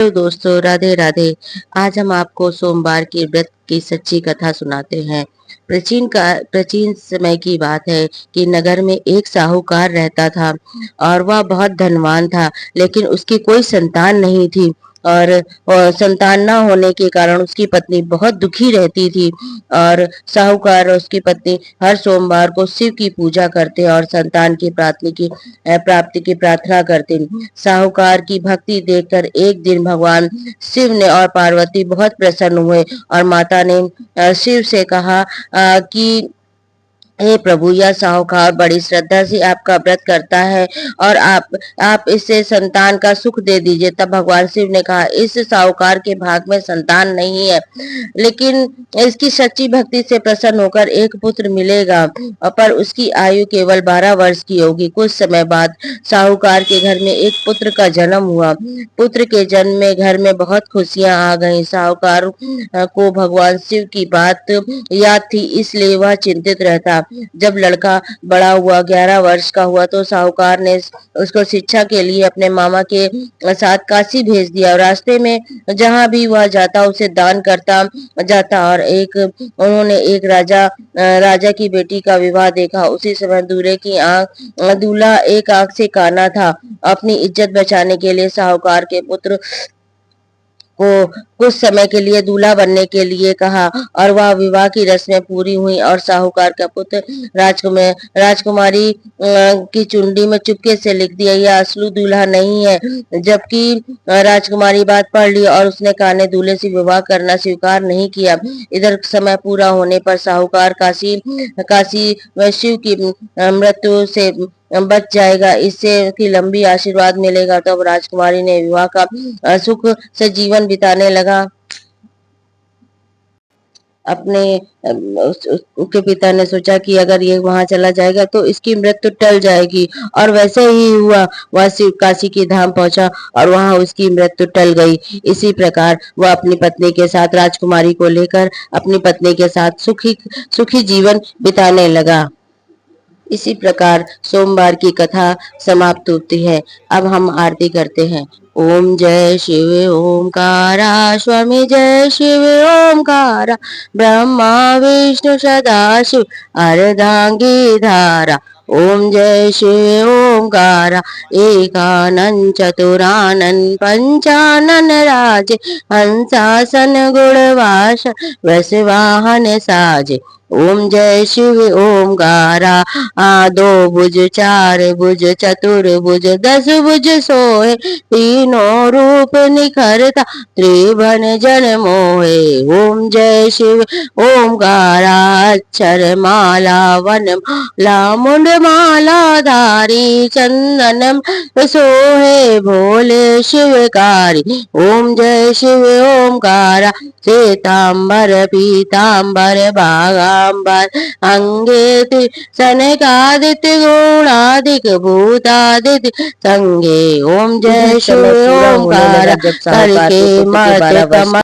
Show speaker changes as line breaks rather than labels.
Hello दोस्तों, राधे राधे। आज हम आपको सोमवार के व्रत की सच्ची कथा सुनाते हैं। प्राचीन समय की बात है कि नगर में एक साहूकार रहता था और वह बहुत धनवान था, लेकिन उसकी कोई संतान नहीं थी। और संतान न होने के कारण उसकी पत्नी बहुत दुखी रहती थी। और साहूकार और उसकी पत्नी हर सोमवार को शिव की पूजा करते और संतान की प्राप्ति की प्रार्थना करते। साहूकार की भक्ति देखकर एक दिन भगवान शिव ने और पार्वती बहुत प्रसन्न हुए और माता ने शिव से कहा कि हे प्रभु, यह साहूकार बड़ी श्रद्धा से आपका व्रत करता है और आप इससे संतान का सुख दे दीजिए। तब भगवान शिव ने कहा, इस साहूकार के भाग में संतान नहीं है, लेकिन इसकी सच्ची भक्ति से प्रसन्न होकर एक पुत्र मिलेगा, पर उसकी आयु केवल 12 वर्ष की होगी। कुछ समय बाद साहूकार के घर में एक पुत्र का जन्म हुआ। पुत्र के जन्म में घर में बहुत खुशियां आ गईं। साहूकार को भगवान शिव की बात याद थी, इसलिए वह चिंतित रहता। जब लड़का बड़ा हुआ, 11 वर्ष का हुआ, तो साहूकार ने उसको शिक्षा के लिए अपने मामा के साथ काशी भेज दिया। और रास्ते में जहाँ भी वह जाता उसे दान करता जाता। और उन्होंने एक राजा की बेटी का विवाह देखा। उसी समय दूल्हा एक आंख से काना था। अपनी इज्जत बचाने के लिए साहूकार के पुत्र को कुछ समय के लिए दूल्हा बनने के लिए कहा और वह विवाह की रस्में पूरी हुई और साहूकार का पुत्र राजकुमारी की चुंडी में चुपके से लिख दिया, यह असली दूल्हा नहीं है। जबकि राजकुमारी बात पढ़ ली और उसने काने दूल्हे से विवाह करना स्वीकार नहीं किया। इधर समय पूरा होने पर साहूकार काशी काशी में शिव की मृत्यु से बच जाएगा, इससे की लंबी आशीर्वाद मिलेगा। तब तो राजकुमारी ने विवाह का सुख से जीवन बिताने लगा। अपने उसके पिता ने सोचा कि अगर ये वहां चला जाएगा तो इसकी मृत्यु टल जाएगी, और वैसे ही हुआ। वह शिव काशी की धाम पहुंचा और वहां उसकी मृत्यु टल गई। इसी प्रकार वह अपनी पत्नी के साथ, राजकुमारी को लेकर अपनी पत्नी के साथ सुखी सुखी जीवन बिताने लगा। इसी प्रकार सोमवार की कथा समाप्त होती है। अब हम आरती करते हैं। ओम जय शिव ओमकारा, स्वामी जय शिव ओमकारा, ब्रह्मा विष्णु सदाशिव अर्धांगी धारा। ओम जय शिव ओमकारा, एकानन चतुरानन पंचानन राजे, हंसासन गुणवास वसवाहन साजे। ओम जय शिव ओमकारा, दो भुज चार भुज चतुर्भुज 10 भुज सोहे, तीनों रूप निखरता त्रिभुवन जन मोहे। ओम जय शिव ओमकारा, अक्षर माला वन माला मुंड माला धारी, चंदनम सोहे भोले शिवकारी। ओम जय शिव ओमकारा, श्वेतांबर पीतांबर बागांबर अंगे सनकादित्य गुणादिक भूतादित्य संगे। ओम जय शिव ओमकारा, करके मत कमा